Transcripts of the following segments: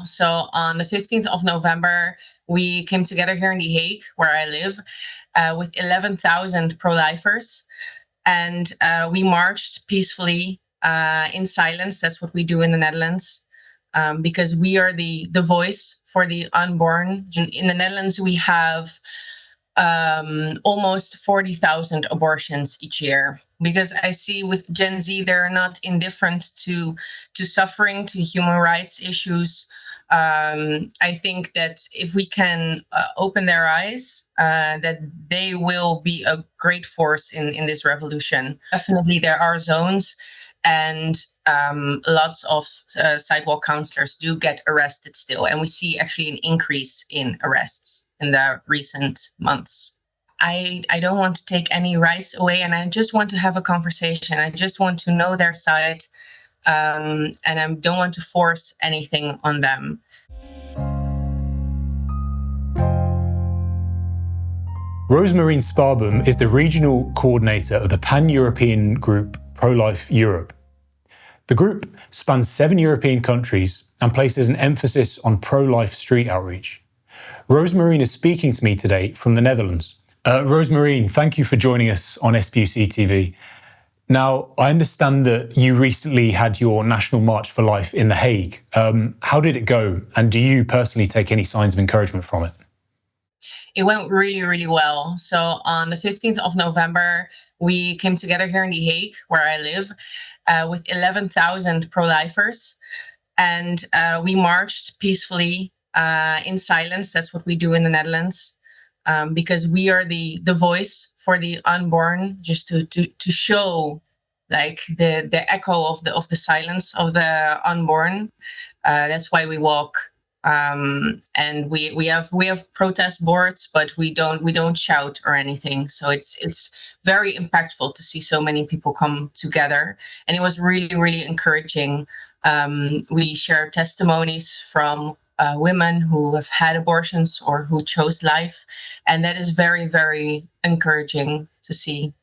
So on the 15th of November, we came together here in The Hague, where I live, with 11,000 pro-lifers. And we marched peacefully in silence. That's what we do in the Netherlands, because we are the voice for the unborn. In the Netherlands, we have almost 40,000 abortions each year, because I see with Gen Z, they're not indifferent to suffering, to human rights issues. I think that if we can open their eyes, that they will be a great force in this revolution. Definitely, there are zones, and lots of sidewalk counselors do get arrested still. And we see actually an increase in arrests in the recent months. I don't want to take any rights away, and I just want to have a conversation. I just want to know their side, and I don't want to force anything on them. Rozemarijn Sparreboom is the regional coordinator of the pan-European group ProLife Europe. The group spans 7 European countries and places an emphasis on pro-life street outreach. Rozemarijn is speaking to me today from the Netherlands. Rozemarijn, thank you for joining us on SPUCTV. Now, I understand that you recently had your National March for Life in The Hague. How did it go? And do you personally take any signs of encouragement from it? It went really, really well. So on the 15th of November, we came together here in The Hague, where I live, with 11,000 pro-lifers. And we marched peacefully in silence. That's what we do in the Netherlands, because we are the voice for the unborn, just to show like the echo of the silence of the unborn. That's why we walk. And we have protest boards, but we don't shout or anything. So it's very impactful to see so many people come together, and it was really, really encouraging. We share testimonies from women who have had abortions or who chose life, and that is very, very encouraging to see.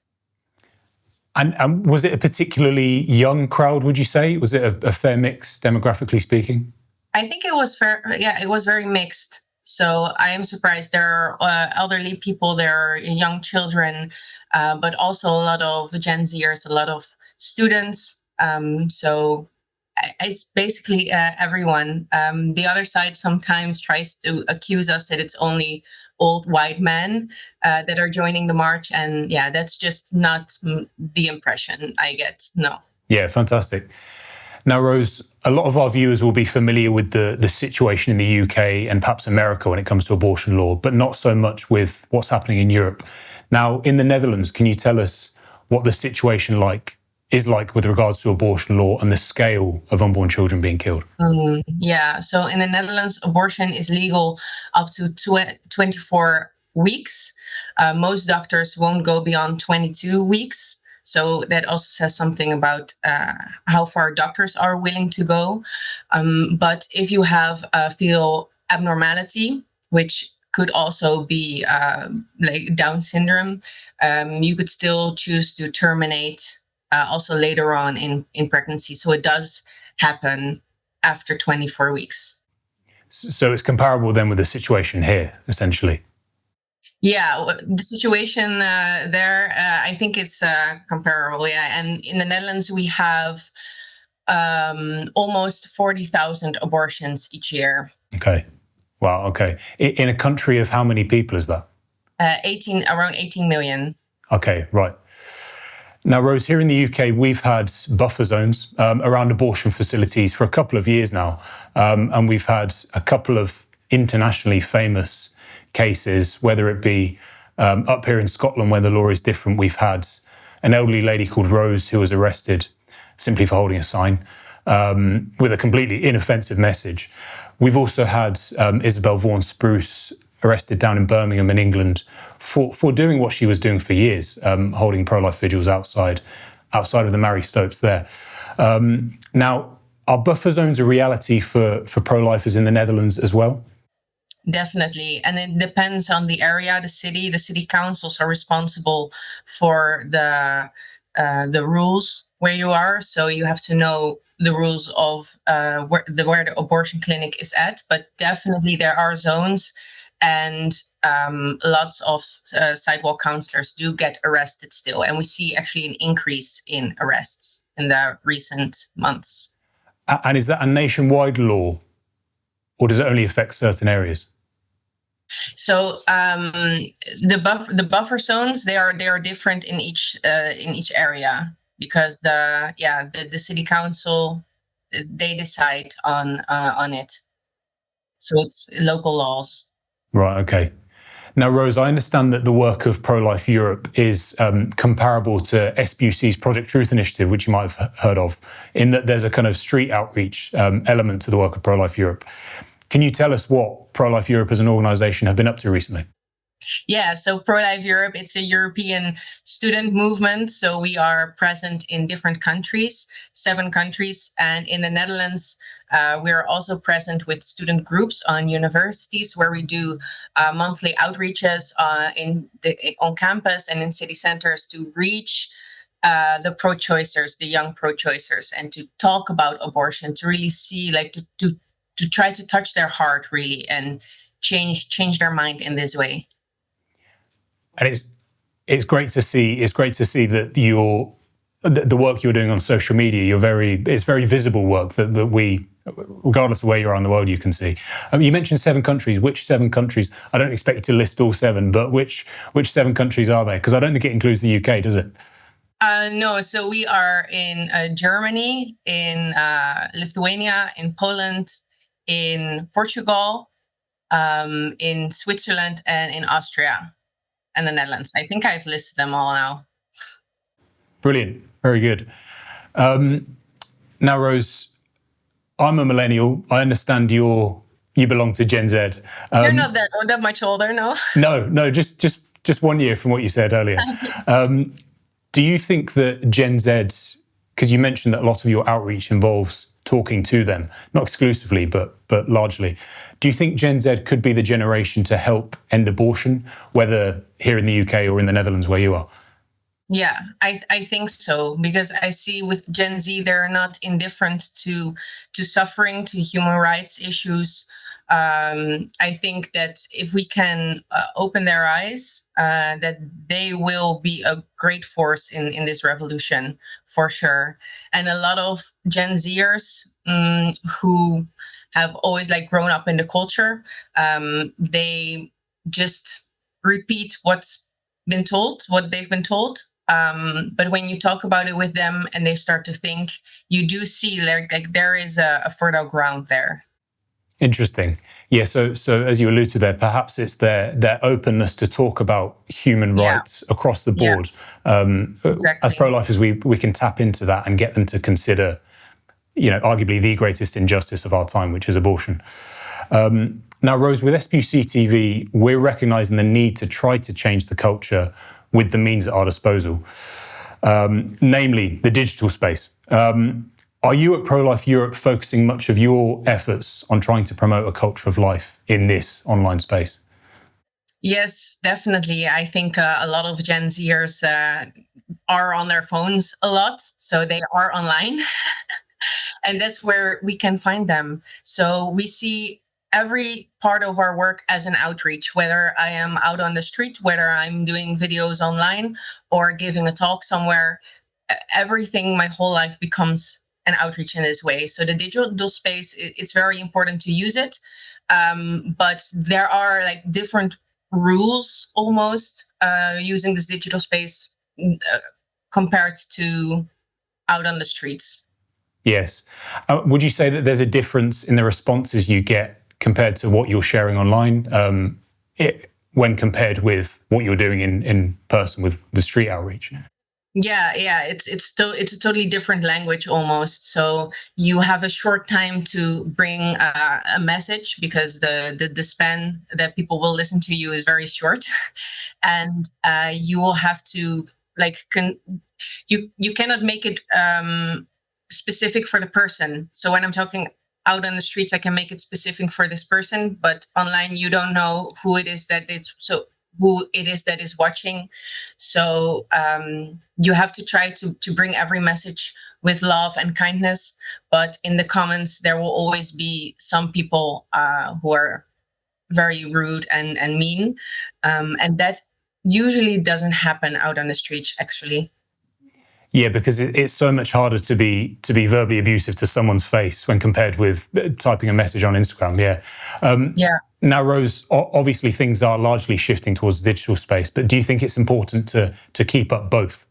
And was it a particularly young crowd, would you say? Was it a fair mix, demographically speaking? I think it was fair. Yeah, it was very mixed. So I am surprised. There are elderly people, there are young children, but also a lot of Gen Zers, a lot of students. So it's basically everyone. The other side sometimes tries to accuse us that it's only old white men that are joining the march. And yeah, that's just not the impression I get. No. Yeah, fantastic. Now, Rose, a lot of our viewers will be familiar with the situation in the UK and perhaps America when it comes to abortion law, but not so much with what's happening in Europe. Now, in the Netherlands, can you tell us what the situation is like with regards to abortion law and the scale of unborn children being killed? Yeah, so in the Netherlands, abortion is legal up to 24 weeks. Most doctors won't go beyond 22 weeks. So that also says something about how far doctors are willing to go. But if you have a fetal abnormality, which could also be like Down syndrome, you could still choose to terminate also later on in pregnancy. So it does happen after 24 weeks. So it's comparable then with the situation here, essentially? Yeah, the situation there, I think it's comparable. Yeah, and in the Netherlands, we have almost 40,000 abortions each year. Okay. Wow. Okay. In a country of how many people is that? Around 18 million. Okay. Right. Now, Rose, here in the UK, we've had buffer zones around abortion facilities for a couple of years now, and we've had a couple of internationally famous cases, whether it be up here in Scotland where the law is different. We've had an elderly lady called Rose who was arrested simply for holding a sign with a completely inoffensive message. We've also had Isabel Vaughan Spruce arrested down in Birmingham in England for doing what she was doing for years, holding pro-life vigils outside of the Mary Stopes there. Now, are buffer zones a reality for pro-lifers in the Netherlands as well? Definitely. And it depends on the area, the city. The city councils are responsible for the rules where you are. So you have to know the rules of where the abortion clinic is at, but definitely there are zones, and lots of sidewalk counselors do get arrested still, and we see actually an increase in arrests in the recent months. And is that a nationwide law, or does it only affect certain areas? So the buffer zones, they are different in each area, because the city council, they decide on it. So it's local laws. Right. Okay. Now, Rose, I understand that the work of ProLife Europe is comparable to SPUC's Project Truth initiative, which you might have heard of, in that there's a kind of street outreach element to the work of ProLife Europe. Can you tell us what ProLife Europe as an organisation have been up to recently? Yeah, so ProLife Europe, it's a European student movement. So we are present in different countries, 7 countries. And in the Netherlands, we are also present with student groups on universities, where we do monthly outreaches on campus and in city centers to reach the pro-choicers, the young pro-choicers, and to talk about abortion, to really see, like, to try to touch their heart, really, and change their mind in this way. And it's great to see. It's great to see that the work you're doing on social media. It's very visible work that we, regardless of where you are in the world, you can see. You mentioned 7 countries. Which 7 countries? I don't expect you to list all 7, but which 7 countries are they? Because I don't think it includes the UK, does it? No, so we are in Germany, in Lithuania, in Poland, in Portugal, in Switzerland, and in Austria and the Netherlands. I think I've listed them all now. Brilliant. Very good. Now, Rose, I'm a millennial. I understand you belong to Gen Z. You're not that much older, no? No, just 1 year from what you said earlier. Do you think that Gen Z, because you mentioned that a lot of your outreach involves talking to them, not exclusively, but largely, do you think Gen Z could be the generation to help end abortion, whether here in the UK or in the Netherlands where you are? Yeah, I think so, because I see with Gen Z, they're not indifferent to suffering, to human rights issues. I think that if we can open their eyes, that they will be a great force in this revolution, for sure. And a lot of Gen Zers who have always, like, grown up in the culture, they just repeat what they've been told. But when you talk about it with them and they start to think, you do see like there is a fertile ground there. Interesting. Yeah. So as you alluded to there, perhaps it's their openness to talk about human rights across the board. Exactly. As pro-lifers, we can tap into that and get them to consider, arguably the greatest injustice of our time, which is abortion. Now, Rose, with SPUCTV, we're recognising the need to try to change the culture with the means at our disposal, namely the digital space. Are you at ProLife Europe focusing much of your efforts on trying to promote a culture of life in this online space? Yes, definitely. I think a lot of Gen Zers are on their phones a lot, so they are online. And that's where we can find them. So we see every part of our work as an outreach, whether I am out on the street, whether I'm doing videos online or giving a talk somewhere. Everything, my whole life, becomes an outreach in this way. So the digital space, it's very important to use it. But there are, like, different rules almost using this digital space compared to out on the streets. Yes. Would you say that there's a difference in the responses you get compared to what you're sharing online when compared with what you're doing in person with the street outreach? Yeah, it's a totally different language almost. So you have a short time to bring a message, because the span that people will listen to you is very short, and you will have to, like, you cannot make it specific for the person. So when I'm talking out on the streets, I can make it specific for this person, but online you don't know who it is that is watching. So you have to try to bring every message with love and kindness, but in the comments there will always be some people who are very rude and mean, and that usually doesn't happen out on the streets, actually. Yeah, because it's so much harder to be verbally abusive to someone's face when compared with typing a message on Instagram. Yeah. Yeah. Now, Rose, obviously things are largely shifting towards the digital space, but do you think it's important to keep up both?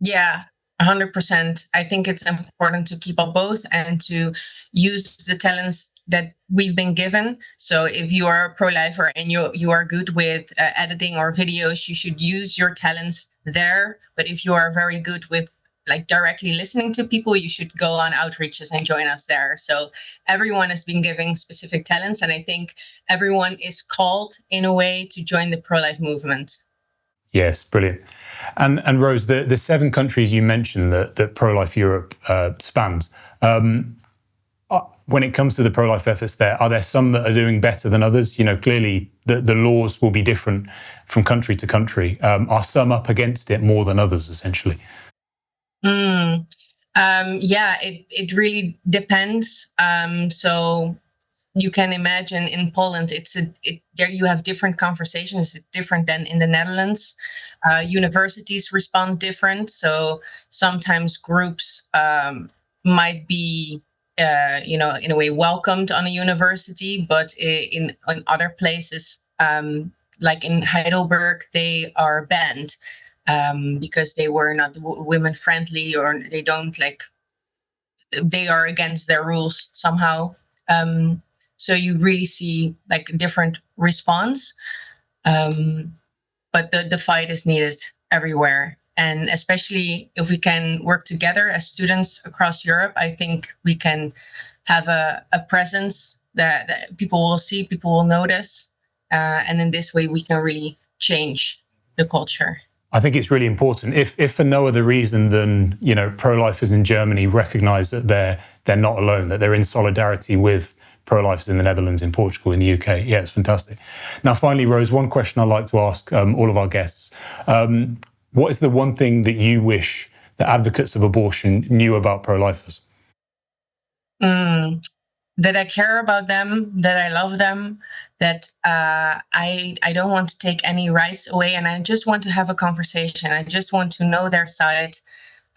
Yeah, 100%. I think it's important to keep up both and to use the talents that we've been given. So if you are a pro-lifer and you are good with editing or videos, you should use your talents there. But if you are very good with like directly listening to people, you should go on outreaches and join us there. So everyone has been given specific talents, and I think everyone is called in a way to join the pro-life movement. Yes, brilliant. And Rose, the 7 countries you mentioned that ProLife Europe spans, when it comes to the pro-life efforts there, are there some that are doing better than others? You know, clearly the laws will be different from country to country. Are some up against it more than others, essentially? Yeah, it really depends. So you can imagine in Poland, there you have different conversations. It's different than in the Netherlands. Universities respond different. So sometimes groups might be, in a way welcomed on a university, but in other places, like in Heidelberg, they are banned because they were not women friendly, or they are against their rules somehow. So you really see like a different response, but the fight is needed everywhere. And especially if we can work together as students across Europe, I think we can have a presence that people will see, people will notice. And in this way, we can really change the culture. I think it's really important, if for no other reason than, you know, pro-lifers in Germany recognise that they're not alone, that they're in solidarity with pro-lifers in the Netherlands, in Portugal, in the UK. Yeah, it's fantastic. Now, finally, Rose, one question I'd like to ask all of our guests. What is the one thing that you wish that advocates of abortion knew about pro-lifers? That I care about them, that I love them, that I don't want to take any rights away, and I just want to have a conversation. I just want to know their side,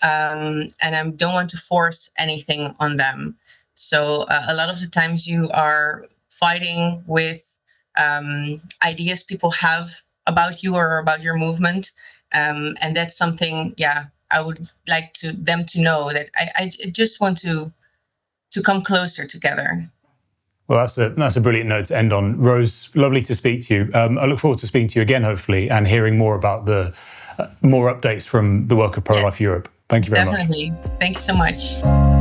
and I don't want to force anything on them. So a lot of the times you are fighting with ideas people have about you or about your movement, and that's something, yeah, I would like them to know that I just want to come closer together. Well, that's a brilliant note to end on. Rose, lovely to speak to you. I look forward to speaking to you again, hopefully, and hearing more about the more updates from the work of ProLife Europe. Thank you very much. Definitely. Thanks so much.